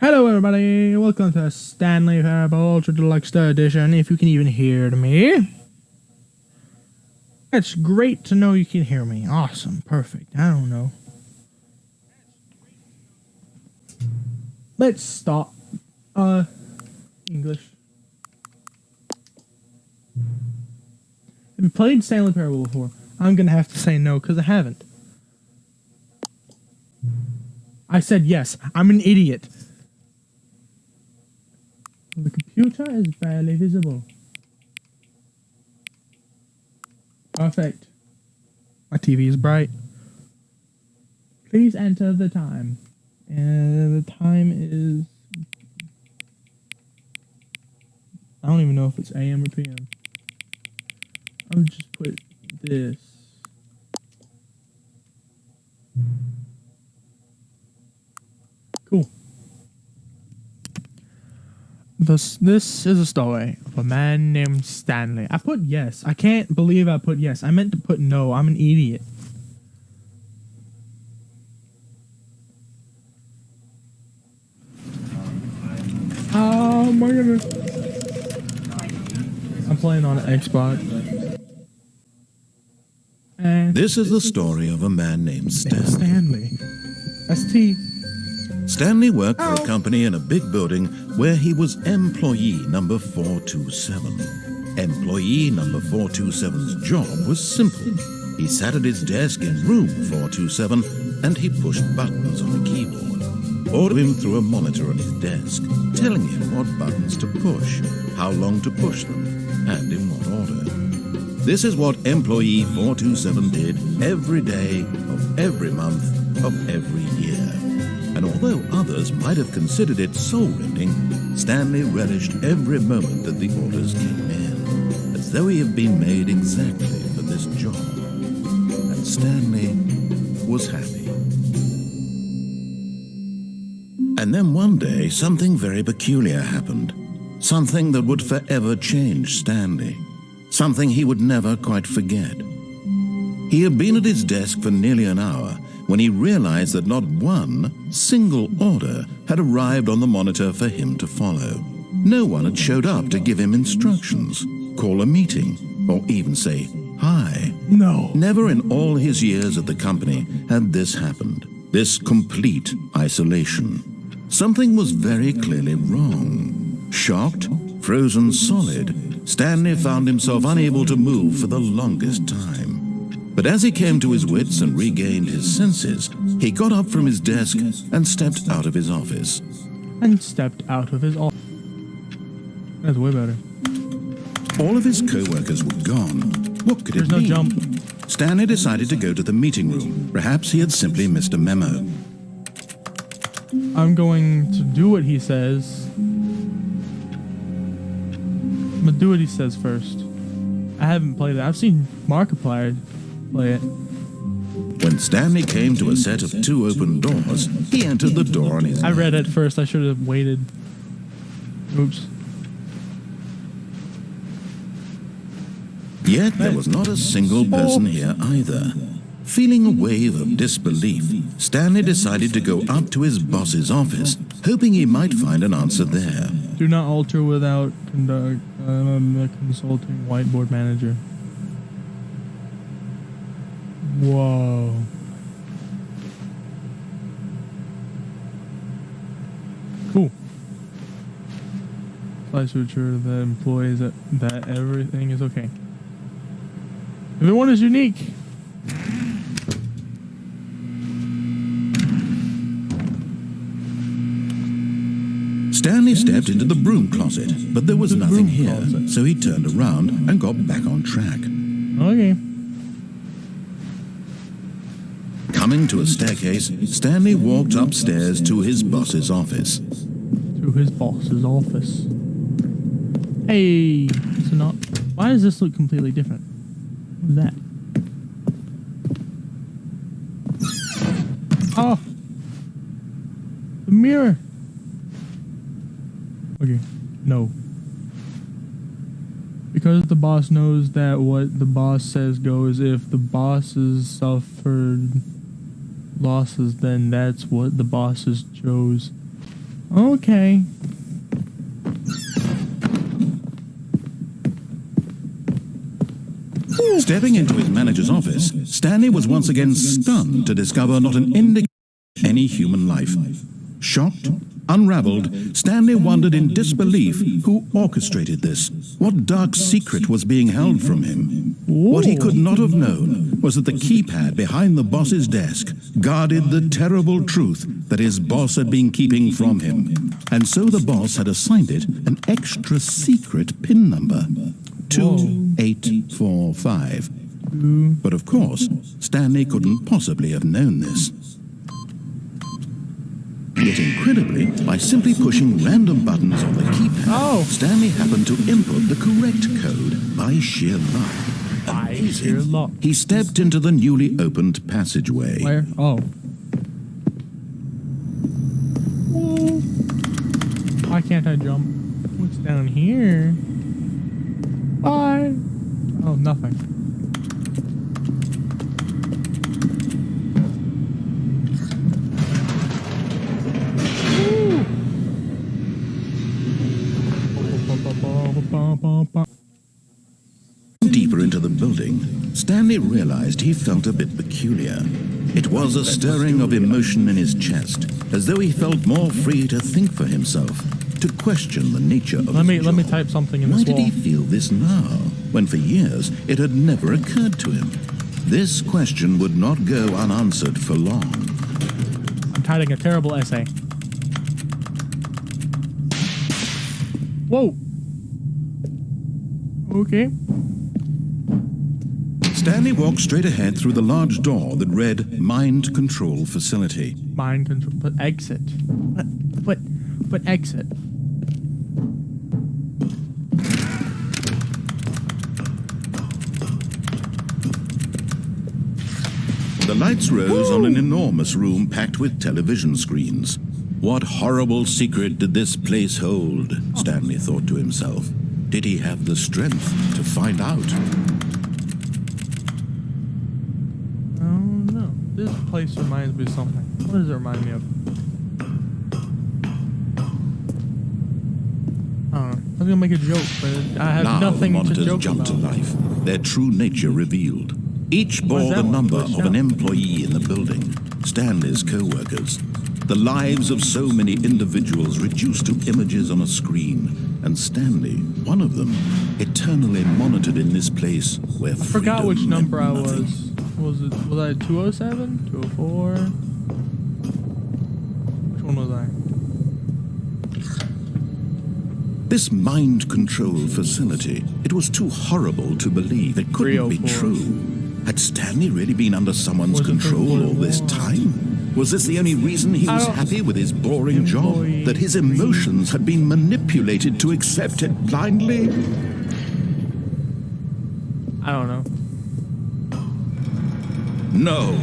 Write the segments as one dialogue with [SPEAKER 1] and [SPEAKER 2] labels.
[SPEAKER 1] Hello everybody, welcome to Stanley Parable Ultra Deluxe Edition, if you can even hear me. It's great to know you can hear me. Awesome, perfect, I don't know. Let's stop. English. Have you played Stanley Parable before? I'm gonna have to say no, because I haven't. I said yes, I'm an idiot. The computer is barely visible. Perfect. My TV is bright. Please enter the time. And the time is... I don't even know if it's AM or PM. I'll just put this. Cool. This is a story of a man named Stanley. I put yes. I can't believe I put yes. I meant to put no. I'm an idiot. Oh my goodness. I'm playing on an Xbox. And
[SPEAKER 2] this is the story of a man named Stanley.
[SPEAKER 1] ST.
[SPEAKER 2] Stanley worked for a company in a big building where he was employee number 427. Employee number 427's job was simple. He sat at his desk in room 427 and he pushed buttons on a keyboard. Ordering through a monitor on his desk, telling him what buttons to push, how long to push them, and in what order. This is what employee 427 did every day of every month of every year. And although others might have considered it soul-rending, Stanley relished every moment that the orders came in, as though he had been made exactly for this job. And Stanley was happy. And then one day, something very peculiar happened. Something that would forever change Stanley. Something he would never quite forget. He had been at his desk for nearly an hour when he realized that not one single order had arrived on the monitor for him to follow. No one had showed up to give him instructions, call a meeting, or even say hi.
[SPEAKER 1] No.
[SPEAKER 2] Never in all his years at the company had this happened. This complete isolation. Something was very clearly wrong. Shocked, frozen solid, Stanley found himself unable to move for the longest time. But as he came to his wits and regained his senses, he got up from his desk and stepped out of his office.
[SPEAKER 1] That's way better.
[SPEAKER 2] All of his co-workers were gone. What could it
[SPEAKER 1] There's
[SPEAKER 2] mean?
[SPEAKER 1] no jump.
[SPEAKER 2] Stanley decided to go to the meeting room. Perhaps he had simply missed a memo.
[SPEAKER 1] I'm going to do what he says. I'm gonna do what he says first. I haven't played it. I've seen Markiplier play it.
[SPEAKER 2] When Stanley came to a set of two open doors, he entered the door on his
[SPEAKER 1] I
[SPEAKER 2] left.
[SPEAKER 1] read it first. I should have waited. Oops.
[SPEAKER 2] Yet there was not a single person here either. Feeling a wave of disbelief, Stanley decided to go up to his boss's office, hoping he might find an answer there.
[SPEAKER 1] Do not alter without consulting whiteboard manager. Whoa. Cool. Applies to ensure the employees that everything is okay. Everyone is unique.
[SPEAKER 2] Stanley stepped into the broom closet, but there was nothing here, so he turned around and got back on track.
[SPEAKER 1] Okay.
[SPEAKER 2] Coming to a staircase, Stanley walked upstairs to his boss's office.
[SPEAKER 1] To his boss's office. Hey, it's not. Why does this look completely different? What is that? Oh, the mirror. Okay, no. Because the boss knows that what the boss says goes, if the bosses suffered losses, then that's what the bosses chose. Okay.
[SPEAKER 2] Stepping into his manager's office, Stanley was once again stunned to discover not an indication of any human life. Shocked, unraveled, Stanley wondered in disbelief who orchestrated this. What dark secret was being held from him? What he could not have known was that the keypad behind the boss's desk guarded the terrible truth that his boss had been keeping from him. And so the boss had assigned it an extra secret PIN number. 2845. But of course, Stanley couldn't possibly have known this. Yet incredibly, by simply pushing random buttons on the keypad, Stanley happened to input the correct code by sheer luck.
[SPEAKER 1] By sheer luck.
[SPEAKER 2] He stepped into the newly opened passageway.
[SPEAKER 1] Where? Oh. Why can't I jump? What's down here? Bye. Oh, nothing.
[SPEAKER 2] Deeper into the building, Stanley realized he felt a bit peculiar. It was a stirring of emotion in his chest, as though he felt more free to think for himself, to question the nature of his job.
[SPEAKER 1] Let me type something in this
[SPEAKER 2] Why did
[SPEAKER 1] wall.
[SPEAKER 2] he feel this now, when for years it had never occurred to him? This question would not go unanswered for long.
[SPEAKER 1] I'm typing a terrible essay. Whoa. Okay.
[SPEAKER 2] Stanley walked straight ahead through the large door that read Mind Control Facility.
[SPEAKER 1] Mind control, but exit. But exit.
[SPEAKER 2] The lights rose on an enormous room packed with television screens. What horrible secret did this place hold? Stanley thought to himself. Did he have the strength to find out?
[SPEAKER 1] Oh no. This place reminds me of something. What does it remind me of? I don't know. I was gonna make a joke, but I have
[SPEAKER 2] Now
[SPEAKER 1] nothing
[SPEAKER 2] the
[SPEAKER 1] to
[SPEAKER 2] monitors
[SPEAKER 1] joke
[SPEAKER 2] jumped
[SPEAKER 1] about.
[SPEAKER 2] to life, their true nature revealed. Each
[SPEAKER 1] Where's
[SPEAKER 2] bore
[SPEAKER 1] that
[SPEAKER 2] the
[SPEAKER 1] one?
[SPEAKER 2] number
[SPEAKER 1] Where's
[SPEAKER 2] of
[SPEAKER 1] that?
[SPEAKER 2] an employee in the building, Stanley's co-workers. The lives of so many individuals reduced to images on a screen, and Stanley, one of them, eternally monitored in this place where
[SPEAKER 1] I forgot which
[SPEAKER 2] freedom
[SPEAKER 1] number I
[SPEAKER 2] meant nothing.
[SPEAKER 1] was. Was I 207? 204? Which one was I?
[SPEAKER 2] This mind control facility, it was too horrible to believe it couldn't be
[SPEAKER 1] 304.
[SPEAKER 2] true. Had Stanley really been under someone's
[SPEAKER 1] Was it
[SPEAKER 2] control all this
[SPEAKER 1] 341?
[SPEAKER 2] time? Was this the only reason he was happy with his boring job? That his emotions had been manipulated to accept it blindly?
[SPEAKER 1] I don't know.
[SPEAKER 2] No.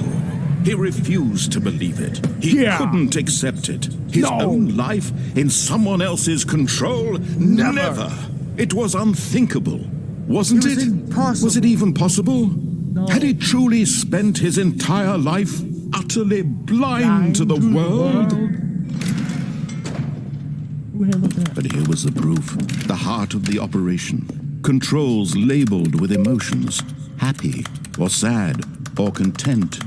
[SPEAKER 2] He refused to believe it. He couldn't accept it. His own life in someone else's control? Never. It was unthinkable. Wasn't it?
[SPEAKER 1] Impossible.
[SPEAKER 2] Was it even possible?
[SPEAKER 1] No.
[SPEAKER 2] Had he truly spent his entire life utterly blind to the world?
[SPEAKER 1] Ooh, hey, look at that.
[SPEAKER 2] But here was the proof, the heart of the operation. Controls labeled with emotions, happy or sad or content,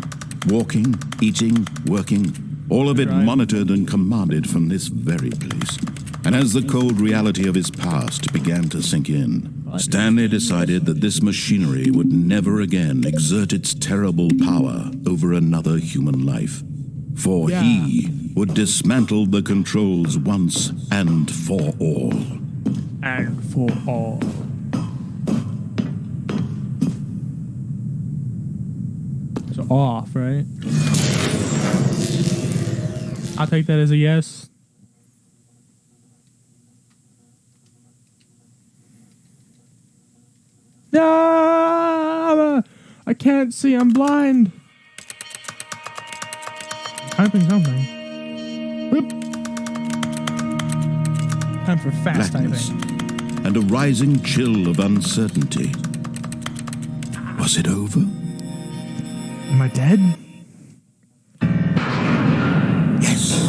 [SPEAKER 2] walking, eating, working, all of it monitored and commanded from this very place. And as the cold reality of his past began to sink in, Stanley decided that this machinery would never again exert its terrible power over another human life. For he would dismantle the controls once and for all.
[SPEAKER 1] And for all. So off, right? I'll take that as a yes. No! I can't see, I'm blind. Typing something. Whoop. Time for fast
[SPEAKER 2] Blackness
[SPEAKER 1] typing.
[SPEAKER 2] and a rising chill of uncertainty. Was it over?
[SPEAKER 1] Am I dead?
[SPEAKER 2] Yes.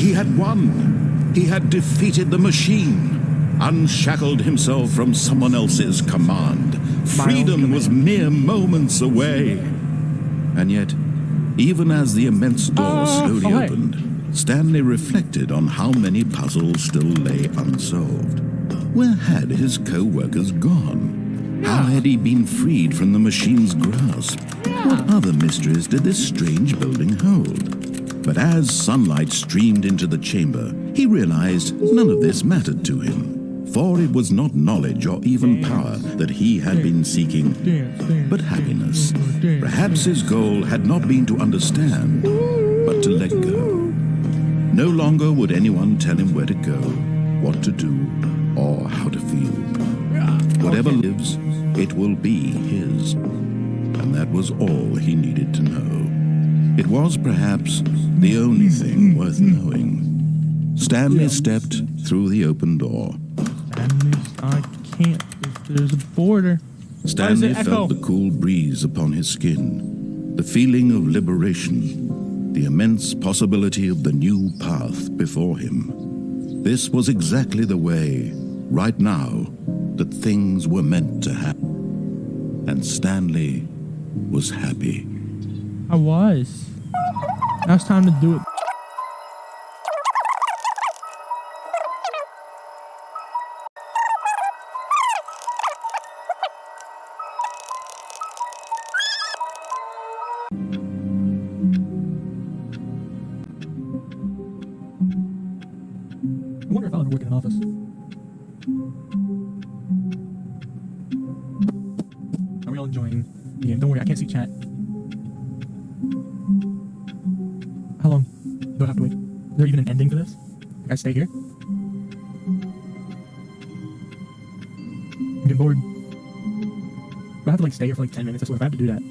[SPEAKER 2] He had won. He had defeated the machine, unshackled himself from someone else's command. Freedom was mere moments away. And yet, even as the immense door slowly opened, Stanley reflected on how many puzzles still lay unsolved. Where had his co-workers gone? How had he been freed from the machine's grasp? What other mysteries did this strange building hold? But as sunlight streamed into the chamber, he realized none of this mattered to him, for it was not knowledge or even power that he had been seeking, but happiness. Perhaps his goal had not been to understand, but to let go. No longer would anyone tell him where to go, what to do, or how to feel. Whatever lives, it will be his. And that was all he needed to know. It was perhaps the only thing worth knowing. Stanley stepped through the open door.
[SPEAKER 1] I can't. There's a border.
[SPEAKER 2] Stanley felt the cool breeze upon his skin, the feeling of liberation, the immense possibility of the new path before him. This was exactly the way, right now, that things were meant to happen. And Stanley was happy.
[SPEAKER 1] I was. Now it's time to do it. I wonder if I'll ever work in an office. Are we all enjoying the game? Don't worry, I can't see chat. How long do I have to wait? Is there even an ending to this? Like I stay here? I'm getting bored. Do I have to like stay here for like 10 minutes? I swear, if I have to do that.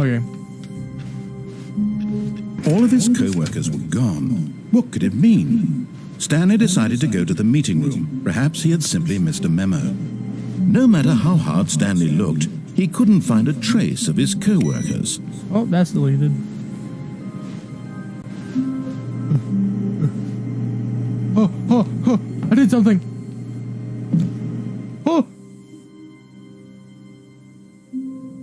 [SPEAKER 1] Okay.
[SPEAKER 2] All of his co-workers were gone. What could it mean? Stanley decided to go to the meeting room. Perhaps he had simply missed a memo. No matter how hard Stanley looked, he couldn't find a trace of his co-workers.
[SPEAKER 1] Oh, that's deleted. Oh, I did something. Oh.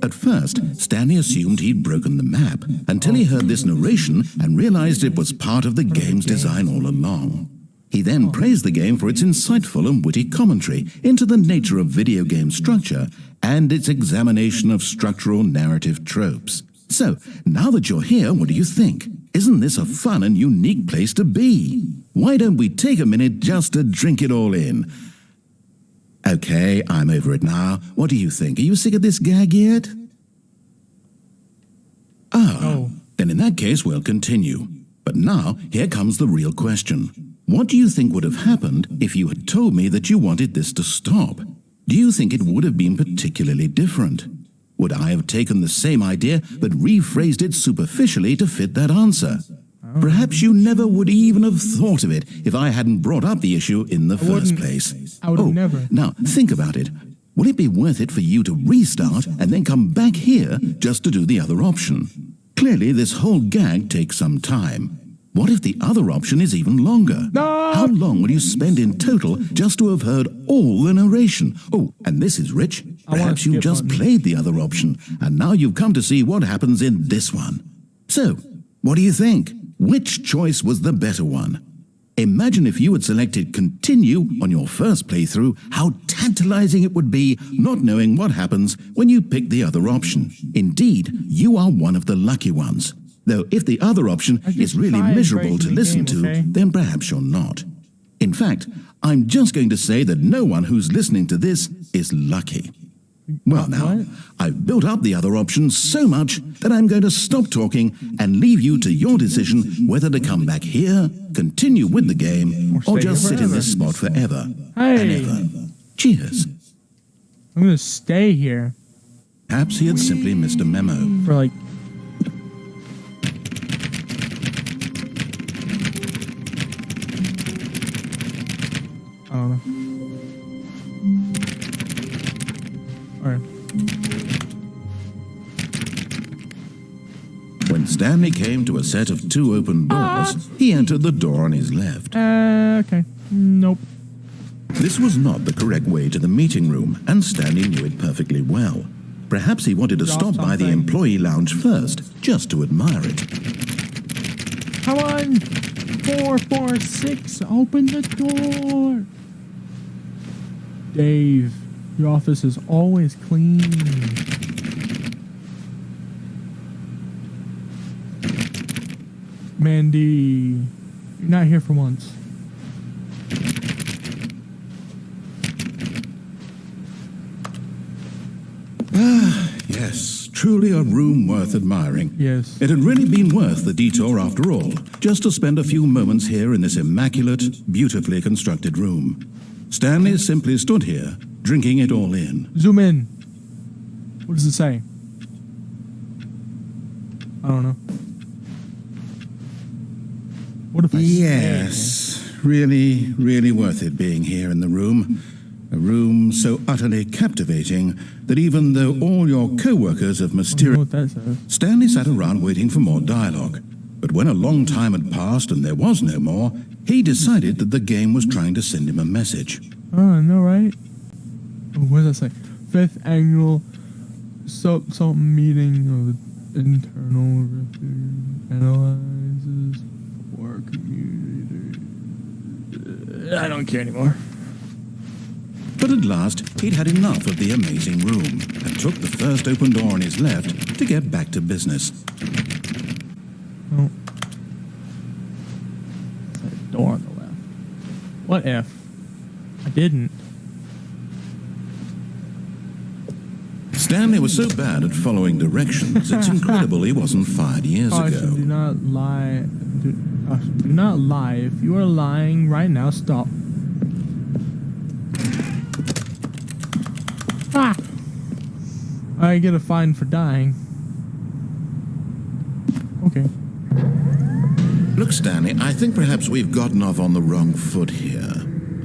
[SPEAKER 2] At first, Stanley assumed he'd broken the map until he heard this narration and realized it was part of the game's design all along. He then praised the game for its insightful and witty commentary into the nature of video game structure and its examination of structural narrative tropes. So, now that you're here, what do you think? Isn't this a fun and unique place to be? Why don't we take a minute just to drink it all in? Okay, I'm over it now. What do you think? Are you sick of this gag yet?
[SPEAKER 1] Oh.
[SPEAKER 2] Then in that case, we'll continue. But now, here comes the real question. What do you think would have happened if you had told me that you wanted this to stop? Do you think it would have been particularly different? Would I have taken the same idea but rephrased it superficially to fit that answer? Perhaps you never would even have thought of it if I hadn't brought up the issue in the first place.
[SPEAKER 1] I would have never.
[SPEAKER 2] Now, think about it. Will it be worth it for you to restart and then come back here just to do the other option? Clearly, this whole gag takes some time. What if the other option is even longer?
[SPEAKER 1] No!
[SPEAKER 2] How long will you spend in total just to have heard all the narration? Oh, and this is rich. Perhaps you just played the other option, and now you've come to see what happens in this one. So, what do you think? Which choice was the better one? Imagine if you had selected continue on your first playthrough, how tantalizing it would be not knowing what happens when you pick the other option. Indeed, you are one of the lucky ones. Though if the other option is really miserable to listen to, then perhaps you're not. In fact, I'm just going to say that no one who's listening to this is lucky. Well now, I've built up the other option so much that I'm going to stop talking and leave you to your decision whether to come back here, continue with the game, or just sit in this spot forever and ever. Cheers.
[SPEAKER 1] I'm gonna stay here.
[SPEAKER 2] Perhaps he had simply missed a memo.
[SPEAKER 1] For like... I don't know. Alright.
[SPEAKER 2] When Stanley came to a set of 2 open doors, he entered the door on his left.
[SPEAKER 1] Okay. Nope.
[SPEAKER 2] This was not the correct way to the meeting room, and Stanley knew it perfectly well. Perhaps he wanted to stop by the employee lounge first, just to admire it.
[SPEAKER 1] Come on! 446, open the door! Dave, your office is always clean. Mandy, you're not here for once.
[SPEAKER 2] Yes, truly a room worth admiring.
[SPEAKER 1] Yes.
[SPEAKER 2] It had really been worth the detour after all, just to spend a few moments here in this immaculate, beautifully constructed room. Stanley simply stood here, drinking it all in.
[SPEAKER 1] Zoom in. What does it say? I don't know. What if I
[SPEAKER 2] Yes, really, really worth it being here in the room. A room so utterly captivating that even though all your co-workers have mysteriously...
[SPEAKER 1] what that says.
[SPEAKER 2] Stanley sat around waiting for more dialogue. But when a long time had passed and there was no more, he decided that the game was trying to send him a message.
[SPEAKER 1] Oh, I know, right? Oh, what does that say? 5th annual something meeting of the internal review analyzes for community. I don't care anymore.
[SPEAKER 2] But at last, he'd had enough of the amazing room and took the first open door on his left to get back to business.
[SPEAKER 1] Oh. That door on the left. What if I didn't?
[SPEAKER 2] Stanley was so bad at following directions, it's incredible he wasn't fired years
[SPEAKER 1] Caution,
[SPEAKER 2] ago.
[SPEAKER 1] do not lie. Do not lie. If you are lying right now, stop. Ah! I get a fine for dying. Okay.
[SPEAKER 2] Look, Stanley, I think perhaps we've gotten off on the wrong foot here.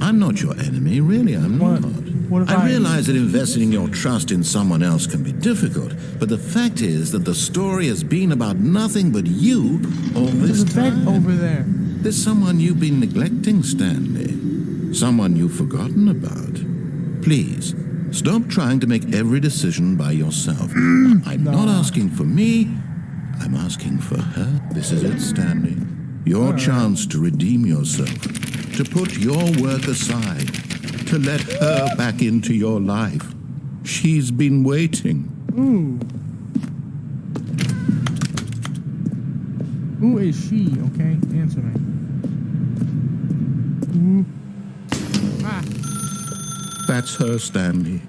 [SPEAKER 2] I'm not your enemy, really, I'm
[SPEAKER 1] What?
[SPEAKER 2] not.
[SPEAKER 1] What if
[SPEAKER 2] I realize that investing your trust in someone else can be difficult, but the fact is that the story has been about nothing but you all this
[SPEAKER 1] There's a bed
[SPEAKER 2] time.
[SPEAKER 1] over there.
[SPEAKER 2] There's someone you've been neglecting, Stanley. Someone you've forgotten about. Please, stop trying to make every decision by yourself. I'm not asking for me, I'm asking for her. This is it, Stanley. Your chance to redeem yourself, to put your work aside, to let her back into your life. She's been waiting.
[SPEAKER 1] Ooh. Who is she? Okay, answer me. Ooh. Ah.
[SPEAKER 2] That's her, Stanley.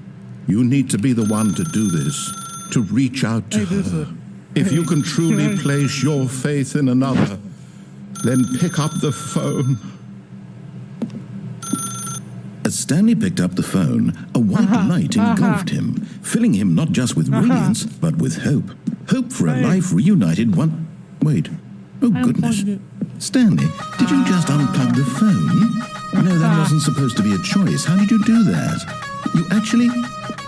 [SPEAKER 2] You need to be the one to do this, to reach out to her. If you can truly place your faith in another, then pick up the phone. As Stanley picked up the phone, a white light engulfed him, filling him not just with radiance, but with hope. Hope for a life reunited one... Wait. Oh, goodness. Stanley, did you just unplug the phone? No, that wasn't supposed to be a choice. How did you do that? You actually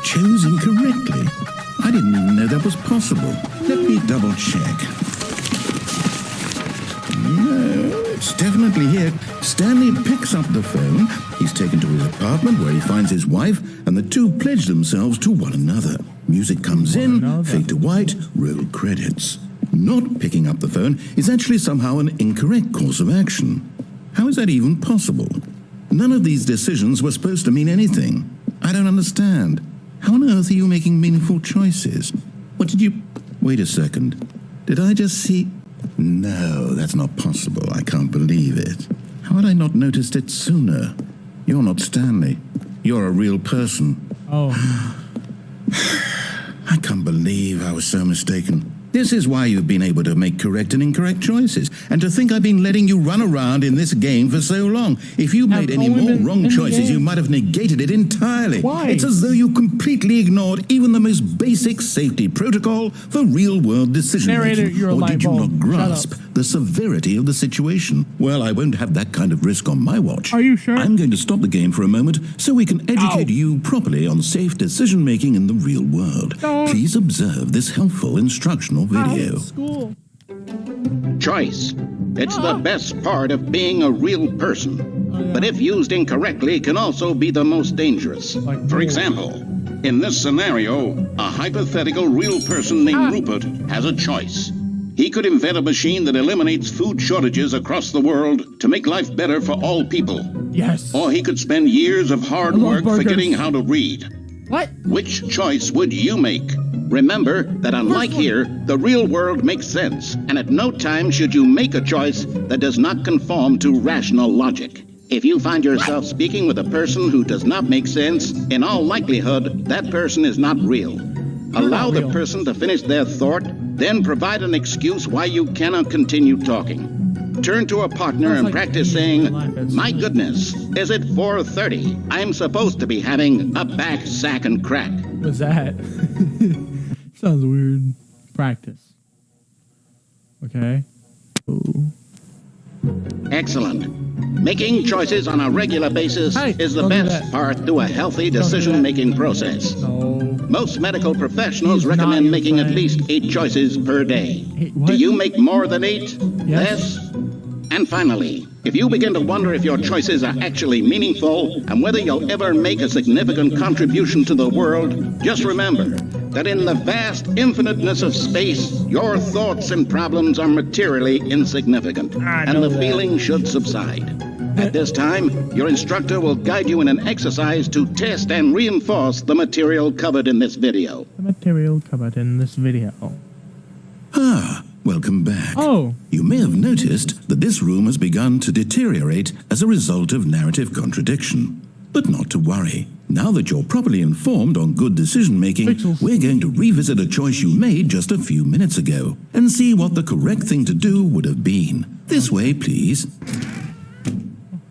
[SPEAKER 2] chose incorrectly. I didn't even know that was possible. Let me double check. No, it's definitely here. Stanley picks up the phone. He's taken to his apartment where he finds his wife, and the two pledge themselves to one another. Music comes in, fade to white, roll credits. Not picking up the phone is actually somehow an incorrect course of action. How is that even possible? None of these decisions were supposed to mean anything. I don't understand. How on earth are you making meaningful choices? What did you... Wait a second. Did I just see... No, that's not possible. I can't believe it. How had I not noticed it sooner? You're not Stanley. You're a real person.
[SPEAKER 1] Oh.
[SPEAKER 2] I can't believe I was so mistaken. This is why you've been able to make correct and incorrect choices. And to think I've been letting you run around in this game for so long. If you made any more wrong choices, you might have negated it entirely.
[SPEAKER 1] Why?
[SPEAKER 2] It's as though you completely ignored even the most basic safety protocol for real-world decision-making.
[SPEAKER 1] Narrator, you're a
[SPEAKER 2] or did you
[SPEAKER 1] light bulb.
[SPEAKER 2] not grasp the severity of the situation? Well, I won't have that kind of risk on my watch.
[SPEAKER 1] Are you sure?
[SPEAKER 2] I'm going to stop the game for a moment so we can educate you properly on safe decision-making in the real world.
[SPEAKER 1] Don't.
[SPEAKER 2] Please observe this helpful instructional video.
[SPEAKER 1] School.
[SPEAKER 3] Choice. It's the best part of being a real person. But if used incorrectly, can also be the most dangerous. For example, in this scenario, a hypothetical real person named Rupert has a choice. He could invent a machine that eliminates food shortages across the world to make life better for all people.
[SPEAKER 1] Yes.
[SPEAKER 3] Or he could spend years of hard work forgetting how to read.
[SPEAKER 1] What?
[SPEAKER 3] Which choice would you make? Remember that unlike here, the real world makes sense, and at no time should you make a choice that does not conform to rational logic. If you find yourself speaking with a person who does not make sense, in all likelihood, that person is not real. Allow the person to finish their thought, then provide an excuse why you cannot continue talking. Turn to a partner and practice saying, "My goodness, is it 4:30? I'm supposed to be having a back, sack, and crack."
[SPEAKER 1] What's that? Sounds weird. Practice. Okay. Ooh.
[SPEAKER 3] Excellent. Making choices on a regular basis is the best part to a healthy decision-making process.
[SPEAKER 1] No.
[SPEAKER 3] Most medical professionals recommend making at least 8 choices per day. Do you make more than 8?
[SPEAKER 1] Yes.
[SPEAKER 3] Less? And finally, if you begin to wonder if your choices are actually meaningful and whether you'll ever make a significant contribution to the world, just remember that in the vast infiniteness of space, your thoughts and problems are materially insignificant, and the feeling should subside. At this time, your instructor will guide you in an exercise to test and reinforce the material covered in this video.
[SPEAKER 1] The material covered in this video.
[SPEAKER 2] Ah, welcome back.
[SPEAKER 1] Oh.
[SPEAKER 2] You may have noticed that this room has begun to deteriorate as a result of narrative contradiction. But not to worry. Now that you're properly informed on good decision-making, we're going to revisit a choice you made just a few minutes ago and see what the correct thing to do would have been. This way, please.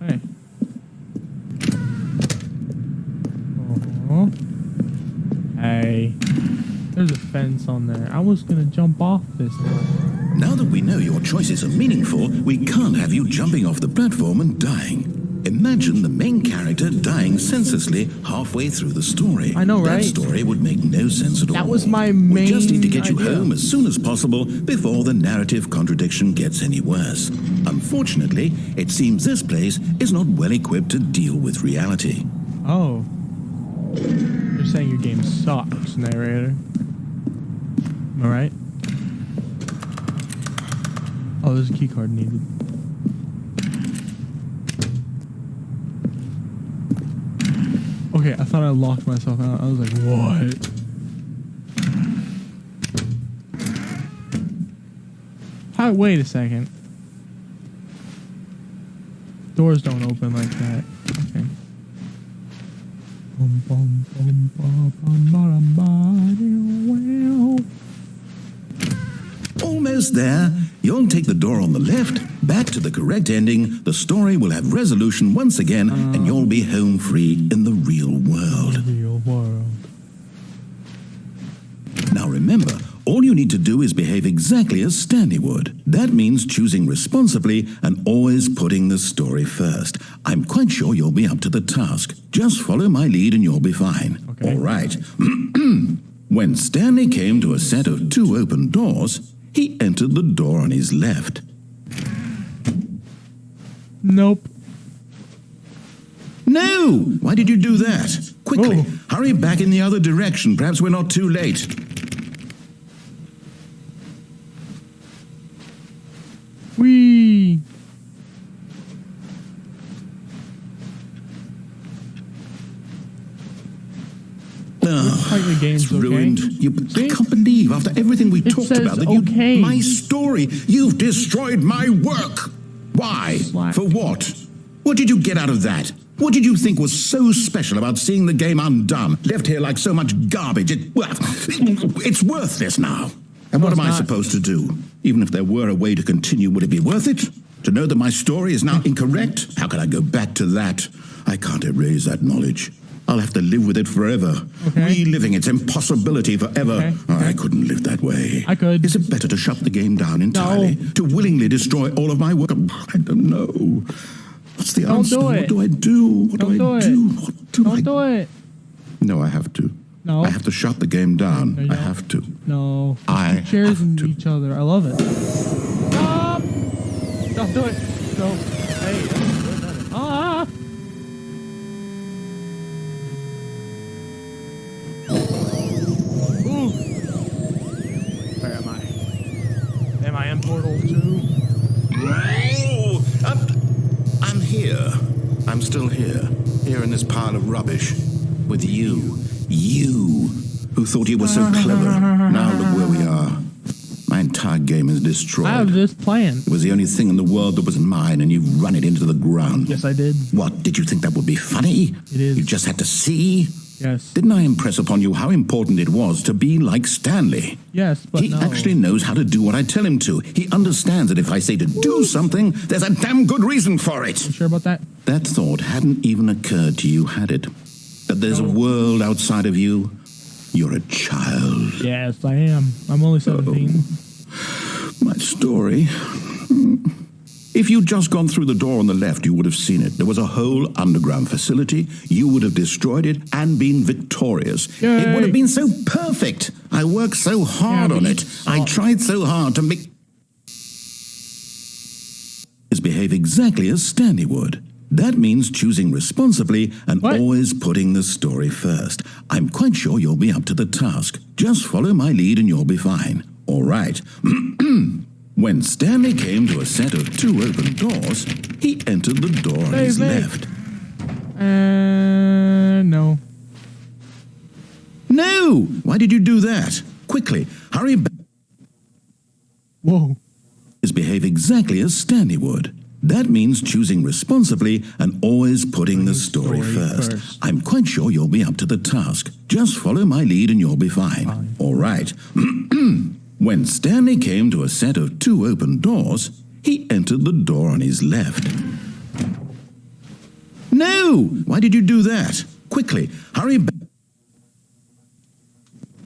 [SPEAKER 1] Okay. Oh. Hey. There's a fence on there. I was gonna jump off this thing.
[SPEAKER 2] Now that we know your choices are meaningful, we can't have you jumping off the platform and dying. Imagine the main character dying senselessly halfway through the story.
[SPEAKER 1] I know, right?
[SPEAKER 2] That story would make no sense at all.
[SPEAKER 1] That was my main
[SPEAKER 2] We just need to get you
[SPEAKER 1] idea.
[SPEAKER 2] home as soon as possible before the narrative contradiction gets any worse. Unfortunately, it seems this place is not well equipped to deal with reality.
[SPEAKER 1] Oh. You're saying your game sucks, narrator. Am I right? Oh, there's a key card needed. Okay, I thought I locked myself out. I was like, what? Hi, wait a second. Doors don't open like that. Okay.
[SPEAKER 2] Almost there. You'll take the door on the left, back to the correct ending, the story will have resolution once again, and you'll be home free in the real world.
[SPEAKER 1] Real world.
[SPEAKER 2] Now remember, all you need to do is behave exactly as Stanley would. That means choosing responsibly and always putting the story first. I'm quite sure you'll be up to the task. Just follow my lead and you'll be fine.
[SPEAKER 1] Okay.
[SPEAKER 2] All right. When Stanley came to a set of 2 open doors, he entered the door on his left.
[SPEAKER 1] Nope.
[SPEAKER 2] No! Why did you do that? Quickly,
[SPEAKER 1] Oh.
[SPEAKER 2] hurry back in the other direction. Perhaps we're not too late.
[SPEAKER 1] Whee!
[SPEAKER 2] Oh,
[SPEAKER 1] Part of the game's
[SPEAKER 2] it's ruined.
[SPEAKER 1] okay.
[SPEAKER 2] I can't believe after everything we talked
[SPEAKER 1] says
[SPEAKER 2] about that
[SPEAKER 1] okay.
[SPEAKER 2] my story, you've destroyed my work. Why?
[SPEAKER 1] Slack.
[SPEAKER 2] For what? What did you get out of that? What did you think was so special about seeing the game undone, left here like so much garbage? It's worthless now. And what am I supposed to do? Even if there were a way to continue, would it be worth it? To know that my story is now incorrect? How can I go back to that? I can't erase that knowledge. I'll have to live with it forever.
[SPEAKER 1] Okay.
[SPEAKER 2] Reliving its impossibility forever.
[SPEAKER 1] Okay.
[SPEAKER 2] I couldn't live that way.
[SPEAKER 1] I could.
[SPEAKER 2] Is it better to shut the game down entirely?
[SPEAKER 1] No.
[SPEAKER 2] To willingly destroy all of my work? I don't know. What's the
[SPEAKER 1] Don't
[SPEAKER 2] answer?
[SPEAKER 1] do
[SPEAKER 2] What
[SPEAKER 1] it.
[SPEAKER 2] do I do? What
[SPEAKER 1] Don't
[SPEAKER 2] do
[SPEAKER 1] do
[SPEAKER 2] I
[SPEAKER 1] it.
[SPEAKER 2] do? What do I
[SPEAKER 1] Don't do it.
[SPEAKER 2] No, I have to.
[SPEAKER 1] No.
[SPEAKER 2] I have to shut the game down.
[SPEAKER 1] No, you
[SPEAKER 2] I
[SPEAKER 1] don't.
[SPEAKER 2] have to.
[SPEAKER 1] No.
[SPEAKER 2] I
[SPEAKER 1] Chairs
[SPEAKER 2] have
[SPEAKER 1] in
[SPEAKER 2] to.
[SPEAKER 1] each other. I love it. Stop! Don't do it. No. Hey. Ah. Ooh. Where am I? Am I in Portal 2?
[SPEAKER 2] Oh, I'm here. I'm still here. Here in this pile of rubbish. With you. You, who thought you were so clever. Now look where we are. My entire game is destroyed.
[SPEAKER 1] I have this plan.
[SPEAKER 2] It was the only thing in the world that was mine, and you've run it into the ground.
[SPEAKER 1] Yes, I did.
[SPEAKER 2] What, did you think that would be funny?
[SPEAKER 1] It is.
[SPEAKER 2] You just had to see?
[SPEAKER 1] Yes.
[SPEAKER 2] Didn't I impress upon you how important it was to be like Stanley?
[SPEAKER 1] Yes, but
[SPEAKER 2] He
[SPEAKER 1] no.
[SPEAKER 2] actually knows how to do what I tell him to. He understands that if I say to do something, there's a damn good reason for it.
[SPEAKER 1] You sure about that?
[SPEAKER 2] That thought hadn't even occurred to you, had it? That there's a world outside of you? You're a child.
[SPEAKER 1] Yes, I am. I'm only 17.
[SPEAKER 2] My story. If you'd just gone through the door on the left, you would have seen it. There was a whole underground facility. You would have destroyed it and been victorious.
[SPEAKER 1] Yay.
[SPEAKER 2] It would have been so perfect. I worked so hard on it. I tried so hard to make... behave exactly as Stanley would. That means choosing responsibly and always putting the story first. I'm quite sure you'll be up to the task. Just follow my lead and you'll be fine. All right. When Stanley came to a set of 2 open doors, he entered the door on his left.
[SPEAKER 1] No.
[SPEAKER 2] No! Why did you do that? Quickly, hurry back.
[SPEAKER 1] Whoa.
[SPEAKER 2] Behave exactly as Stanley would. That means choosing responsibly and always putting the story first. I'm quite sure you'll be up to the task. Just follow my lead and you'll be fine. All right. When Stanley came to a set of 2 open doors, he entered the door on his left. No! Why did you do that? Quickly, hurry back.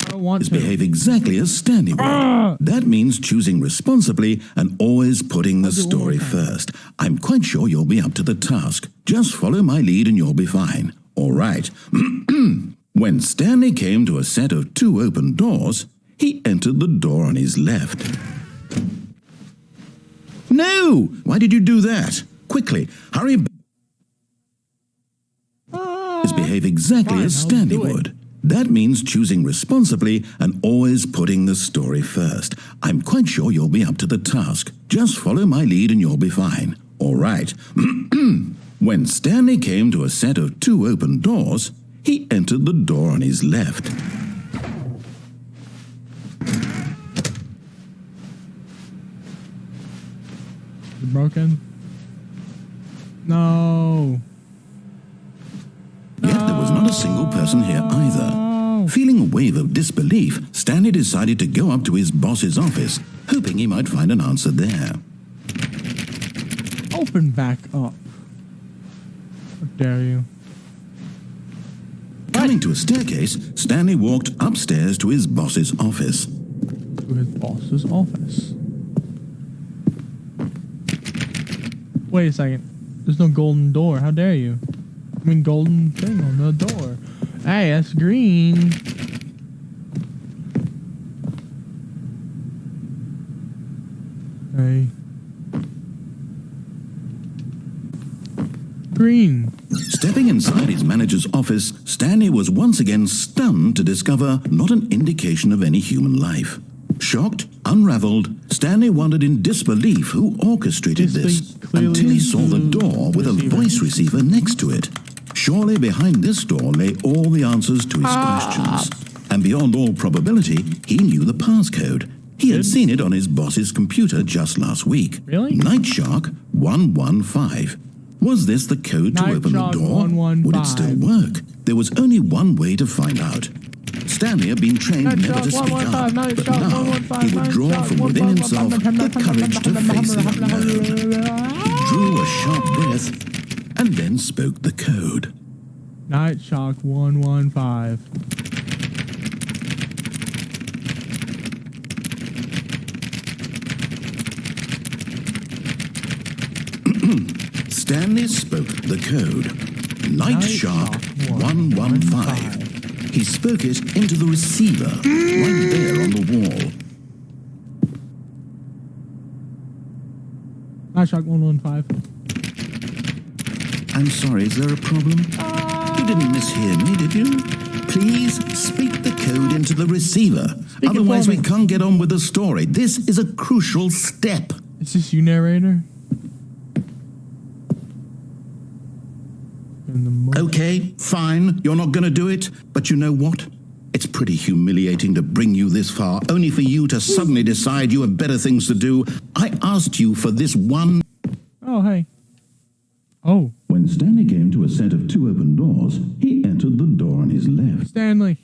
[SPEAKER 1] I don't want to.
[SPEAKER 2] Behave exactly as Stanley would. That means choosing responsibly and always putting the story first. I'm quite sure you'll be up to the task. Just follow my lead and you'll be fine. All right. When Stanley came to a set of 2 open doors, he entered the door on his left. No! Why did you do that? Quickly, hurry back. Behave exactly as Stanley would. That means choosing responsibly and always putting the story first. I'm quite sure you'll be up to the task. Just follow my lead and you'll be fine. All right. When Stanley came to a set of 2 open doors, he entered the door on his left.
[SPEAKER 1] Is it broken? No.
[SPEAKER 2] Yet there was not a single person here either. Feeling a wave of disbelief, Stanley decided to go up to his boss's office, hoping he might find an answer there.
[SPEAKER 1] Open back up. How dare you?
[SPEAKER 2] Coming to a staircase, Stanley walked upstairs to his boss's office.
[SPEAKER 1] To his boss's office. Wait a second. There's no golden door. How dare you? I mean, golden thing on the door. Hey, that's green. Hey. Green.
[SPEAKER 2] Stepping inside his manager's office, Stanley was once again stunned to discover not an indication of any human life. Shocked, unraveled, Stanley wondered in disbelief who orchestrated this, until he saw the door with a voice receiver next to it. Surely behind this door lay all the answers to his questions. And beyond all probability, he knew the passcode. He had seen it on his boss's computer just last week.
[SPEAKER 1] Really?
[SPEAKER 2] Night Shark 115. Was this the code to open the door? Would it still work? There was only one way to find out. Stanley had been trained never to speak up, but now he would draw from within himself the courage to face the unknown. He drew a sharp breath and then spoke the code.
[SPEAKER 1] Night Shark 115.
[SPEAKER 2] Stanley spoke the code. Night Shark 115. He spoke it into the receiver, right there on the wall.
[SPEAKER 1] Shock 115.
[SPEAKER 2] I'm sorry, is there a problem? You didn't mishear me, did you? Please speak the code into the receiver.
[SPEAKER 1] it
[SPEAKER 2] Otherwise,
[SPEAKER 1] for
[SPEAKER 2] we
[SPEAKER 1] me.
[SPEAKER 2] can't get on with the story. This is a crucial step.
[SPEAKER 1] Is this you, narrator?
[SPEAKER 2] Okay, fine. You're not going to do it. But you know what? It's pretty humiliating to bring you this far, only for you to suddenly decide you have better things to do. I asked you for this one.
[SPEAKER 1] Oh, hey. Oh,
[SPEAKER 4] When Stanley came to a set of 2 open doors, he entered the door on his left.
[SPEAKER 1] Stanley.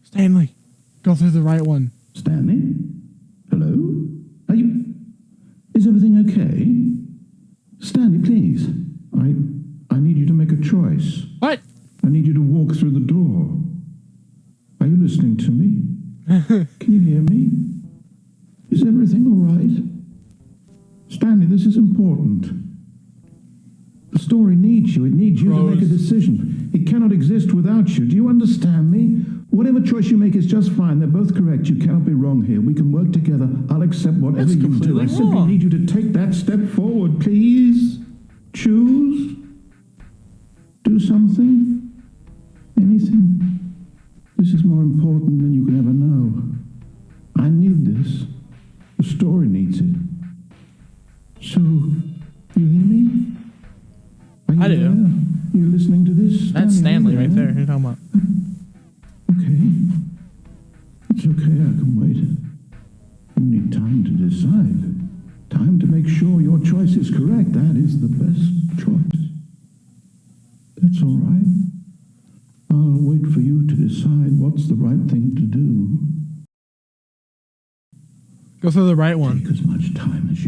[SPEAKER 1] Stanley. Go through the right one.
[SPEAKER 4] Stanley? Hello? Are you... Is everything okay? Stanley, please. I need you to make a choice.
[SPEAKER 1] What?
[SPEAKER 4] I need you to walk through the door. Are you listening to me? Can you hear me? Is everything all right? Stanley, this is important. The story needs you. It needs you to make a decision. It cannot exist without you. Do you understand me? Whatever choice you make is just fine. They're both correct. You cannot be wrong here. We can work together. I'll accept whatever
[SPEAKER 1] That's
[SPEAKER 4] you do.
[SPEAKER 1] completely
[SPEAKER 4] I simply
[SPEAKER 1] wrong.
[SPEAKER 4] need you to take that step forward, please. Choose. Do something. Anything. This is more important than you can ever know. I need this. The story needs it. So, you hear me? Are you
[SPEAKER 1] I do.
[SPEAKER 4] there? Are you listening to this?
[SPEAKER 1] That's Stanley
[SPEAKER 4] are you
[SPEAKER 1] right there. Who you talking about?
[SPEAKER 4] Okay. It's okay, I can wait. You need time to decide. Time to make sure your choice is correct. That is the best choice. That's all right. I'll wait for you to decide what's the right thing to do.
[SPEAKER 1] Go through the right one.
[SPEAKER 4] Take as much time as